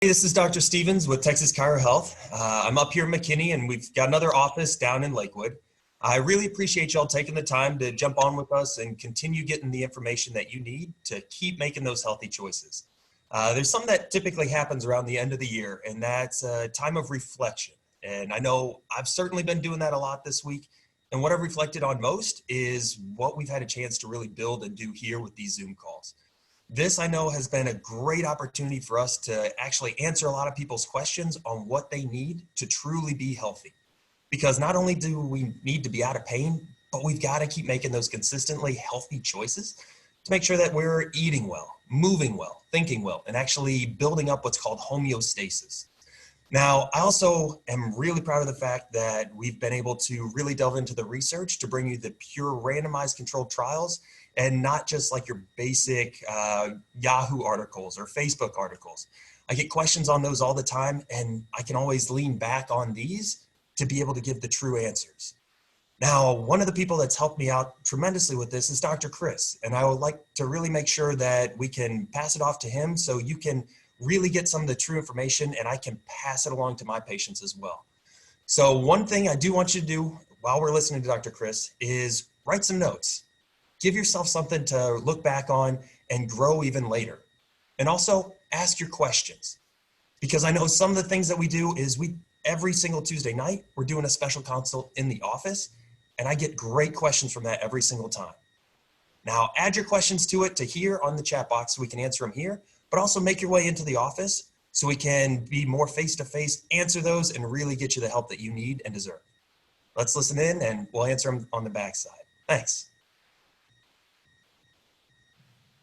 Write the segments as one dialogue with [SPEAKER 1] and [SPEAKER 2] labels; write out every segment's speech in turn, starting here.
[SPEAKER 1] Hey, this is Dr. Stevens with Texas Chiro Health. I'm up here in McKinney, and we've got another office down in Lakewood. I really appreciate y'all taking the time to jump on with us and continue getting the information that you need to keep making those healthy choices. There's something that typically happens around the end of the year, and that's a time of reflection. And I know I've certainly been doing that a lot this week. And what I've reflected on most is what we've had a chance to really build and do here with these Zoom calls. This, I know, has been a great opportunity for us to actually answer a lot of people's questions on what they need to truly be healthy. Because not only do we need to be out of pain, but we've got to keep making those consistently healthy choices to make sure that we're eating well, moving well, thinking well, and actually building up what's called homeostasis. Now, I also am really proud of the fact that we've been able to really delve into the research to bring you the pure randomized controlled trials and not just like your basic Yahoo articles or Facebook articles. I get questions on those all the time, and I can always lean back on these to be able to give the true answers. Now, one of the people that's helped me out tremendously with this is Dr. Chris, and I would like to really make sure that we can pass it off to him so you can really get some of the true information and I can pass it along to my patients as well. So one thing I do want you to do while we're listening to Dr. Chris is write some notes. Give yourself something to look back on and grow even later. And also ask your questions. Because I know some of the things that we do is every single Tuesday night, we're doing a special consult in the office, and I get great questions from that every single time. Now, add your questions to it to here on the chat box so we can answer them here, but also make your way into the office so we can be more face-to-face, answer those, and really get you the help that you need and deserve. Let's listen in, and we'll answer them on the backside. Thanks.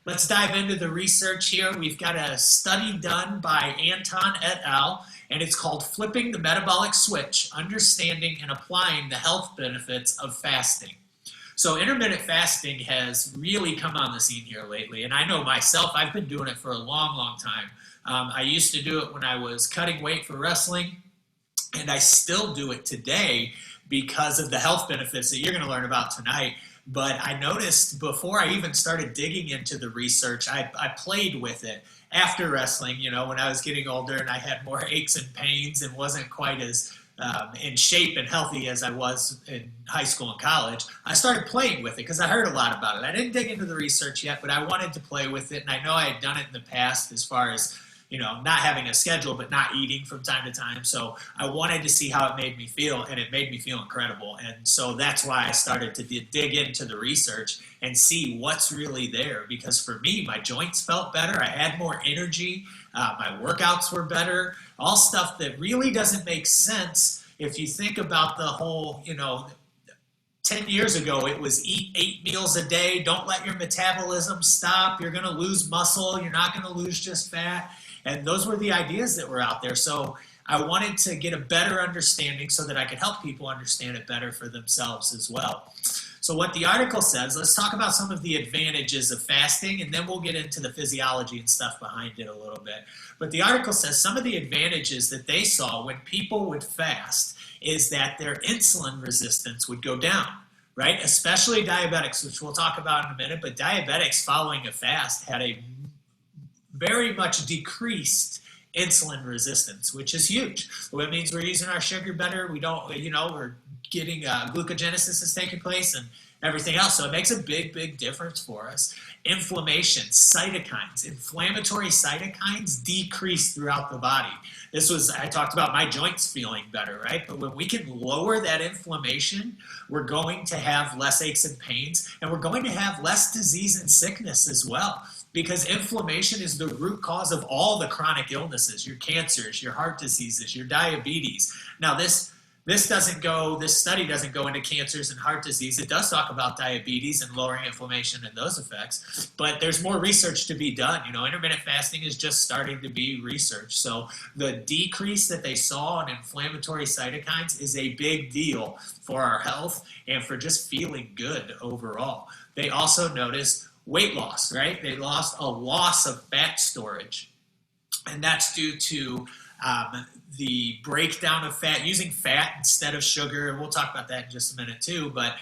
[SPEAKER 2] Let's dive into the research here. We've got a study done by Anton et al., and it's called Flipping the Metabolic Switch, Understanding and Applying the Health Benefits of Fasting. So intermittent fasting has really come on the scene here lately, and I know myself, I've been doing it for a long, long time. I used to do it when I was cutting weight for wrestling, and I still do it today because of the health benefits that you're going to learn about tonight. But I noticed before I even started digging into the research, I played with it after wrestling, you know, when I was getting older and I had more aches and pains and wasn't quite as in shape and healthy as I was in high school and college. I started playing with it because I heard a lot about it. I didn't dig into the research yet, but I wanted to play with it. And I know I had done it in the past as far as, you know, not having a schedule, but not eating from time to time. So I wanted to see how it made me feel, and it made me feel incredible. And so that's why I started to dig into the research and see what's really there. Because for me, my joints felt better. I had more energy. My workouts were better. All stuff that really doesn't make sense if you think about the whole, 10 years ago, it was eat 8 meals a day. Don't let your metabolism stop. You're going to lose muscle. You're not going to lose just fat. And those were the ideas that were out there. So I wanted to get a better understanding so that I could help people understand it better for themselves as well. So what the article says, let's talk about some of the advantages of fasting, and then we'll get into the physiology and stuff behind it a little bit. But the article says some of the advantages that they saw when people would fast is that their insulin resistance would go down, right? Especially diabetics, which we'll talk about in a minute, but diabetics following a fast had a very much decreased insulin resistance, which is huge. So it means we're using our sugar better. We don't, we're getting glucogenesis is taking place and everything else. So it makes a big, big difference for us. Inflammation, cytokines, inflammatory cytokines decrease throughout the body. I talked about my joints feeling better, right? But when we can lower that inflammation, we're going to have less aches and pains, and we're going to have less disease and sickness as well. Because inflammation is the root cause of all the chronic illnesses, your cancers, your heart diseases, your diabetes. Now, this study doesn't go into cancers and heart disease. It does talk about diabetes and lowering inflammation and those effects, but there's more research to be done. Intermittent fasting is just starting to be researched. So the decrease that they saw in inflammatory cytokines is a big deal for our health and for just feeling good overall. They also noticed weight loss, right? They lost a loss of fat storage. And that's due to the breakdown of fat, using fat instead of sugar. And we'll talk about that in just a minute too. But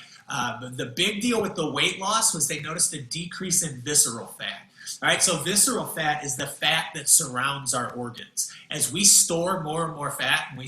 [SPEAKER 2] the big deal with the weight loss was they noticed a decrease in visceral fat. All right, so visceral fat is the fat that surrounds our organs. As we store more and more fat, and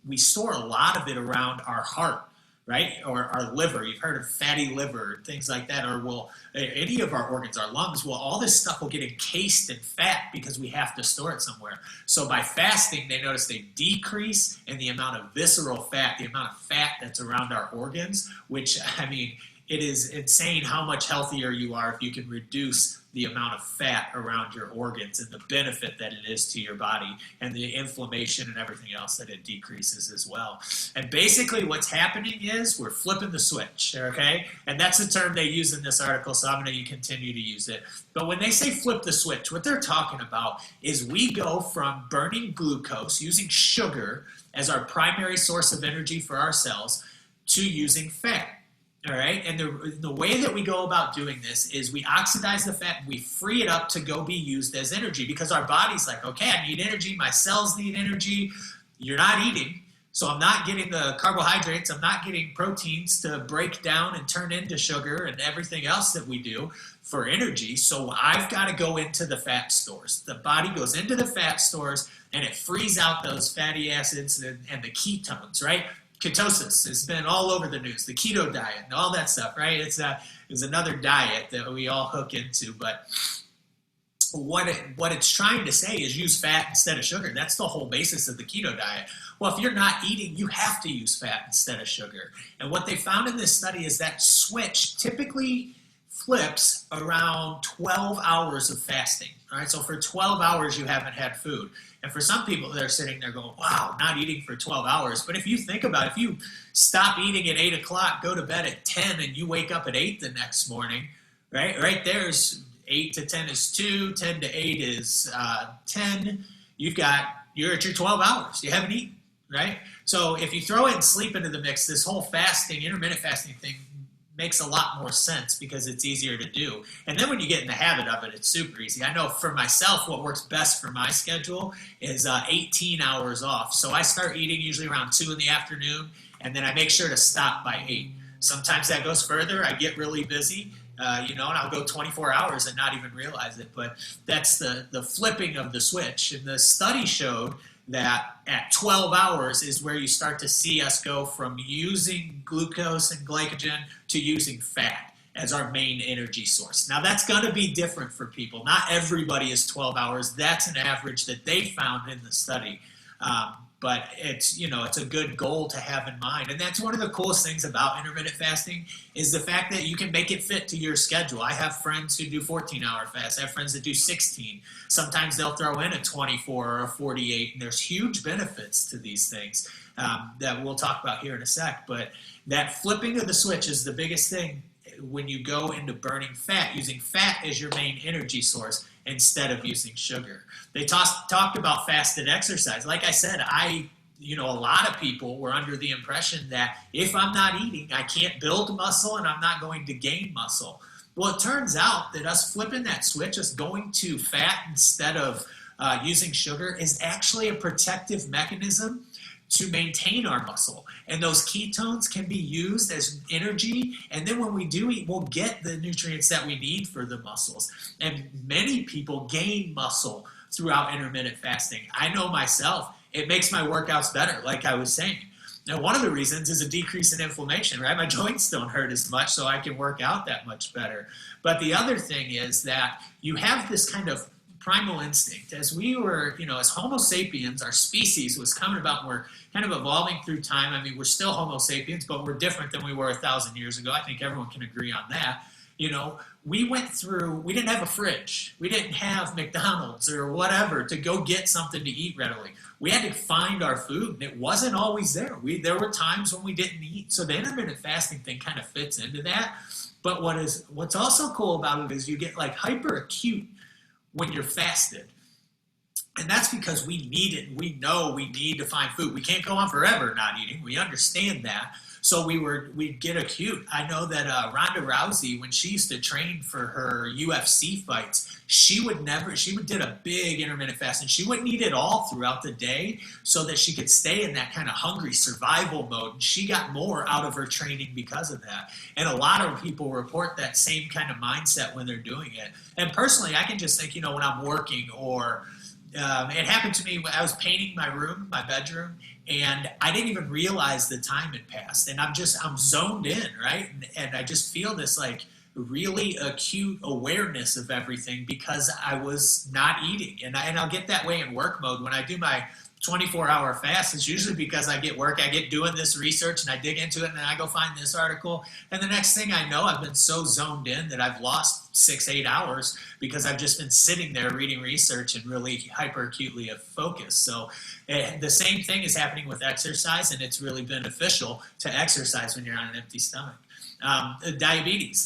[SPEAKER 2] we store a lot of it around our heart, right, or our liver. You've heard of fatty liver, things like that, or any of our organs, our lungs, all this stuff will get encased in fat because we have to store it somewhere. So by fasting, they noticed a decrease in the amount of visceral fat, the amount of fat that's around our organs, which, I mean, it is insane how much healthier you are if you can reduce the amount of fat around your organs and the benefit that it is to your body and the inflammation and everything else that it decreases as well. And basically what's happening is we're flipping the switch, okay? And that's the term they use in this article, so I'm going to continue to use it. But when they say flip the switch, what they're talking about is we go from burning glucose, using sugar as our primary source of energy for our cells, to using fat. All right, and the way that we go about doing this is we oxidize the fat and we free it up to go be used as energy, because our body's like, okay, I need energy, my cells need energy, you're not eating, so I'm not getting the carbohydrates, I'm not getting proteins to break down and turn into sugar and everything else that we do for energy, so I've got to go into the fat stores. The body goes into the fat stores and it frees out those fatty acids and the ketones, right? Ketosis has been all over the news, the keto diet and all that stuff, right? It's another diet that we all hook into, but what it's trying to say is use fat instead of sugar. That's the whole basis of the keto diet. Well, if you're not eating, you have to use fat instead of sugar. And what they found in this study is that switch typically flips around 12 hours of fasting. All right, so for 12 hours you haven't had food. And for some people, they're sitting there going, wow, not eating for 12 hours. But if you think about it, if you stop eating at 8 o'clock, go to bed at 10, and you wake up at 8 the next morning, right there's 8 to 10 is 2, 10 to 8 is 10. You're at your 12 hours. You haven't eaten, right? So if you throw in sleep into the mix, this whole fasting, intermittent fasting thing makes a lot more sense because it's easier to do. And then when you get in the habit of it, it's super easy. I know for myself, what works best for my schedule is 18 hours off. So I start eating usually around 2 in the afternoon, and then I make sure to stop by 8. Sometimes that goes further. I get really busy, and I'll go 24 hours and not even realize it. But that's the flipping of the switch. And the study showed that at 12 hours is where you start to see us go from using glucose and glycogen to using fat as our main energy source. Now that's going to be different for people. Not everybody is 12 hours. That's an average that they found in the study. But it's a good goal to have in mind. And that's one of the coolest things about intermittent fasting is the fact that you can make it fit to your schedule. I have friends who do 14-hour fasts. I have friends that do 16. Sometimes they'll throw in a 24 or a 48, and there's huge benefits to these things that we'll talk about here in a sec. But that flipping of the switch is the biggest thing when you go into burning fat, using fat as your main energy source instead of using sugar. They talked about fasted exercise. Like I said, a lot of people were under the impression that if I'm not eating, I can't build muscle and I'm not going to gain muscle. Well, it turns out that us flipping that switch, us going to fat instead of using sugar, is actually a protective mechanism to maintain our muscle. And those ketones can be used as energy. And then when we do eat, we'll get the nutrients that we need for the muscles. And many people gain muscle throughout intermittent fasting. I know myself, it makes my workouts better, like I was saying. Now, one of the reasons is a decrease in inflammation, right? My joints don't hurt as much, so I can work out that much better. But the other thing is that you have this kind of primal instinct. As we were, as Homo sapiens, our species was coming about, and we're kind of evolving through time. I mean, we're still Homo sapiens, but we're different than we were 1,000 years ago. I think everyone can agree on that. We didn't have a fridge. We didn't have McDonald's or whatever to go get something to eat readily. We had to find our food, and it wasn't always there. There were times when we didn't eat. So the intermittent fasting thing kind of fits into that. But what's also cool about it is you get like hyper acute when you're fasted. And that's because we need it. We know we need to find food. We can't go on forever not eating. We understand that. So we'd get acute. I know that Ronda Rousey, when she used to train for her UFC fights, she would did a big intermittent fast, and she wouldn't eat at all throughout the day so that she could stay in that kind of hungry survival mode. And she got more out of her training because of that. And a lot of people report that same kind of mindset when they're doing it. And personally, I can just think, when I'm working, or it happened to me when I was painting my room, my bedroom, and I didn't even realize the time had passed. And I'm zoned in, right? And I just feel this like really acute awareness of everything because I was not eating. And I'll get that way in work mode. When I do my 24-hour fast, it's usually because I get doing this research and I dig into it, and then I go find this article. And the next thing I know, I've been so zoned in that I've lost 6-8 hours because I've just been sitting there reading research and really hyper acutely focused. So the same thing is happening with exercise, and it's really beneficial to exercise when you're on an empty stomach. Diabetes,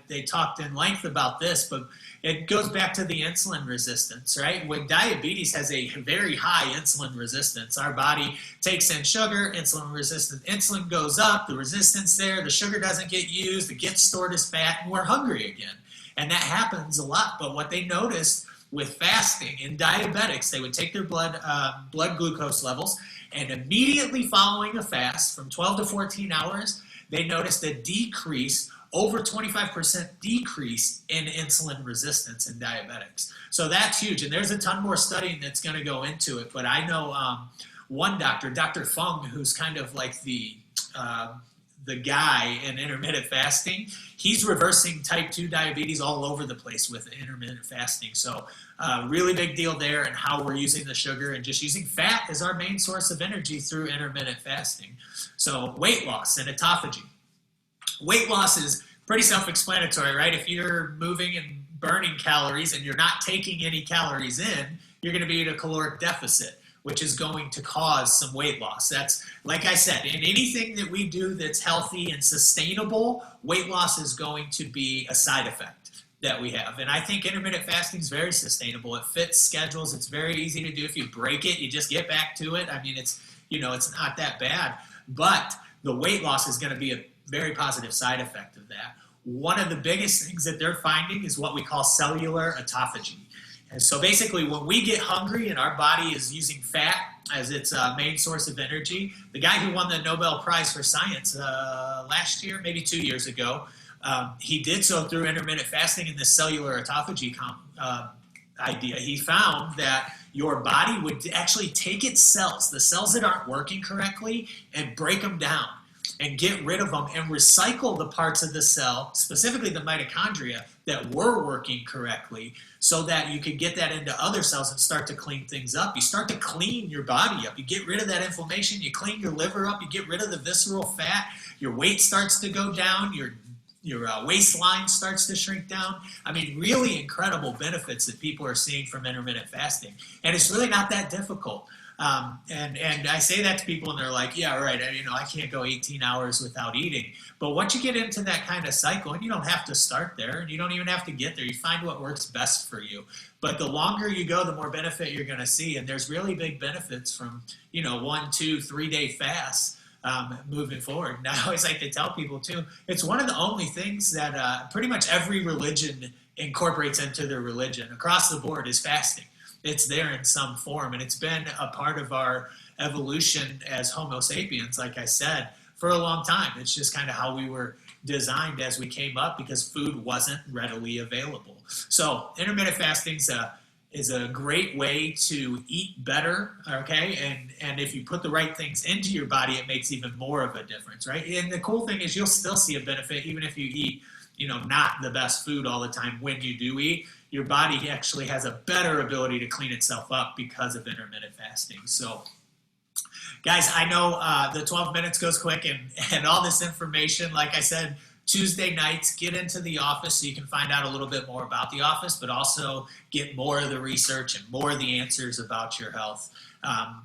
[SPEAKER 2] they talked in length about this, but it goes back to the insulin resistance, right? When diabetes has a very high insulin resistance, our body takes in sugar, insulin goes up, the resistance there, the sugar doesn't get used, it gets stored as fat, and we're hungry again. And that happens a lot. But what they noticed with fasting in diabetics, they would take their blood glucose levels, and immediately following a fast from 12 to 14 hours, they noticed a decrease, over 25% decrease in insulin resistance in diabetics. So that's huge. And there's a ton more studying that's going to go into it. But I know one doctor, Dr. Fung, who's kind of like the guy in intermittent fasting, he's reversing type 2 diabetes all over the place with intermittent fasting. So really big deal there, and how we're using the sugar and just using fat as our main source of energy through intermittent fasting. So weight loss and autophagy. Weight loss is pretty self-explanatory, right? If you're moving and burning calories and you're not taking any calories in, you're going to be at a caloric deficit, which is going to cause some weight loss. That's, like I said, in anything that we do that's healthy and sustainable, weight loss is going to be a side effect that we have. And I think intermittent fasting is very sustainable. It fits schedules. It's very easy to do. If you break it, you just get back to it. I mean, it's not that bad. But the weight loss is going to be a very positive side effect of that. One of the biggest things that they're finding is what we call cellular autophagy. And so basically, when we get hungry and our body is using fat as its main source of energy, the guy who won the Nobel Prize for Science last year, maybe 2 years ago, he did so through intermittent fasting and this cellular autophagy idea. He found that your body would actually take its cells, the cells that aren't working correctly, and break them down and get rid of them and recycle the parts of the cell, specifically the mitochondria, that were working correctly, so that you could get that into other cells and start to clean things up. You start to clean your body up. You get rid of that inflammation. You clean your liver up. You get rid of the visceral fat. Your weight starts to go down. Your waistline starts to shrink down. I mean, really incredible benefits that people are seeing from intermittent fasting. And it's really not that difficult. And I say that to people and they're like, yeah, right. I can't go 18 hours without eating. But once you get into that kind of cycle, and you don't have to start there, and you don't even have to get there, you find what works best for you. But the longer you go, the more benefit you're going to see. And there's really big benefits from, 1, 2, 3 day fasts moving forward. And I always like to tell people too, it's one of the only things that pretty much every religion incorporates into their religion across the board is fasting. It's there in some form, and it's been a part of our evolution as Homo sapiens, like I said, for a long time. It's just kind of how we were designed as we came up, because food wasn't readily available. So intermittent fasting is a great way to eat better, okay? And if you put the right things into your body, it makes even more of a difference, right? And the cool thing is you'll still see a benefit even if you eat, not the best food all the time. When you do eat, your body actually has a better ability to clean itself up because of intermittent fasting. So, guys, I know the 12 minutes goes quick, and all this information, like I said, Tuesday nights, get into the office so you can find out a little bit more about the office, but also get more of the research and more of the answers about your health.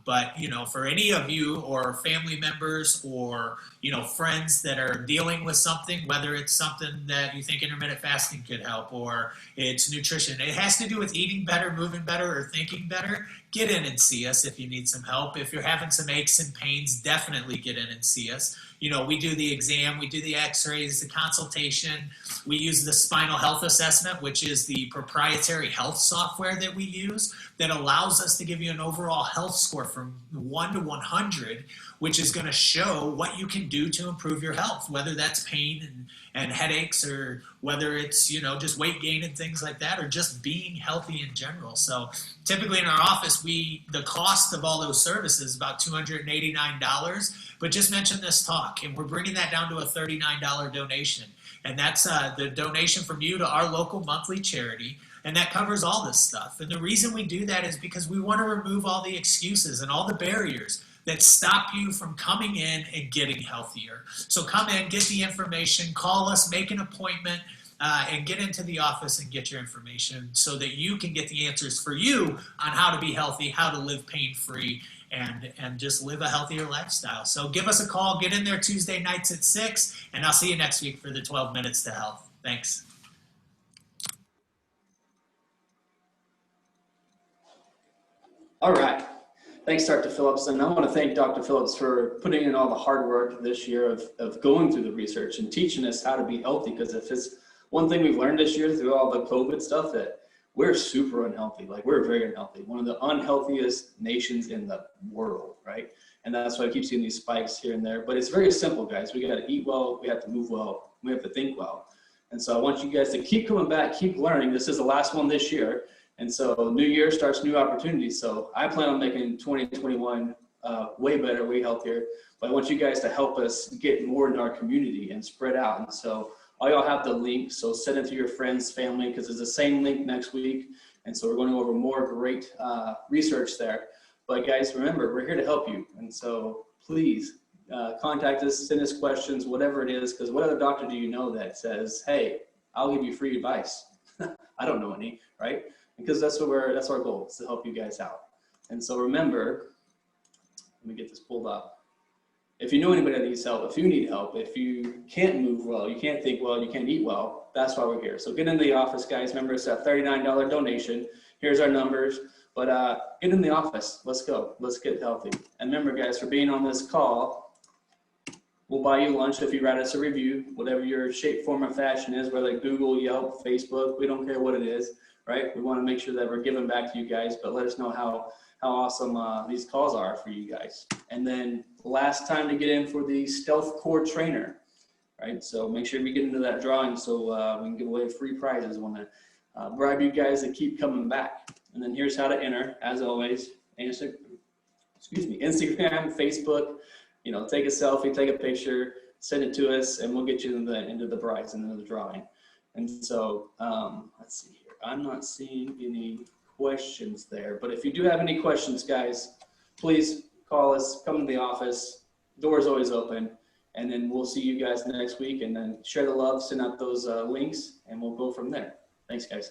[SPEAKER 2] But, you know, for any of you or family members or, you know, friends that are dealing with something, whether it's something that you think intermittent fasting could help or it's nutrition, it has to do with eating better, moving better, or thinking better, get in and see us if you need some help. If you're having some aches and pains, definitely get in and see us. You know, we do the exam, we do the x-rays, the consultation. We use the spinal health assessment, which is the proprietary health software that we use that allows us to give you an overall health score from 1 to 100, which is going to show what you can do to improve your health, whether that's pain and headaches, or whether it's, you know, just weight gain and things like that, or just being healthy in general. So typically in our office, the cost of all those services is about $289, but just mention this talk, and we're bringing that down to a $39 donation. And that's the donation from you to our local monthly charity. And that covers all this stuff. And the reason we do that is because we want to remove all the excuses and all the barriers that stop you from coming in and getting healthier. So come in, get the information, call us, make an appointment, and get into the office and get your information so that you can get the answers for you on how to be healthy, how to live pain-free, and just live a healthier lifestyle. So give us a call, get in there Tuesday nights at 6, and I'll see you next week for the 12 Minutes to Health. Thanks.
[SPEAKER 3] All right. Thanks, Dr. Phillips. And I want to thank Dr. Phillips for putting in all the hard work this year of going through the research and teaching us how to be healthy. Because if it's one thing we've learned this year through all the COVID stuff, that we're super unhealthy. Like, we're very unhealthy. One of the unhealthiest nations in the world, right? And that's why I keep seeing these spikes here and there. But it's very simple, guys. We got to eat well. We have to move well. We have to think well. And so I want you guys to keep coming back, keep learning. This is the last one this year. And so new year starts new opportunities. So I plan on making 2021 way better, way healthier. But I want you guys to help us get more in our community and spread out. And so all y'all have the link. So send it to your friends, family, because it's the same link next week. And so we're going over more great research there. But guys, remember, we're here to help you. And so please contact us, send us questions, whatever it is, because what other doctor do you know that says, hey, I'll give you free advice? I don't know any, right? Because that's our goal, is to help you guys out. And so remember, let me get this pulled up. If you know anybody that needs help, if you need help, if you can't move well, you can't think well, you can't eat well, that's why we're here. So get into the office, guys. Remember, it's that $39 donation. Here's our numbers. But get in the office. Let's go. Let's get healthy. And remember, guys, for being on this call, we'll buy you lunch if you write us a review, whatever your shape, form, or fashion is, whether Google, Yelp, Facebook, we don't care what it is. Right? We want to make sure that we're giving back to you guys, but let us know how awesome these calls are for you guys. And then last time to get in for the Stealth Core Trainer, right? So make sure we get into that drawing so we can give away free prizes. I want to bribe you guys to keep coming back. And then here's how to enter, as always. Instagram, Facebook. You know, take a selfie, take a picture, send it to us, and we'll get you into the prize and into the drawing. And so let's see here. I'm not seeing any questions there, but if you do have any questions, guys, please call us, come to the office. Door's always open, and then we'll see you guys next week, and then share the love, send out those links, and we'll go from there. Thanks, guys.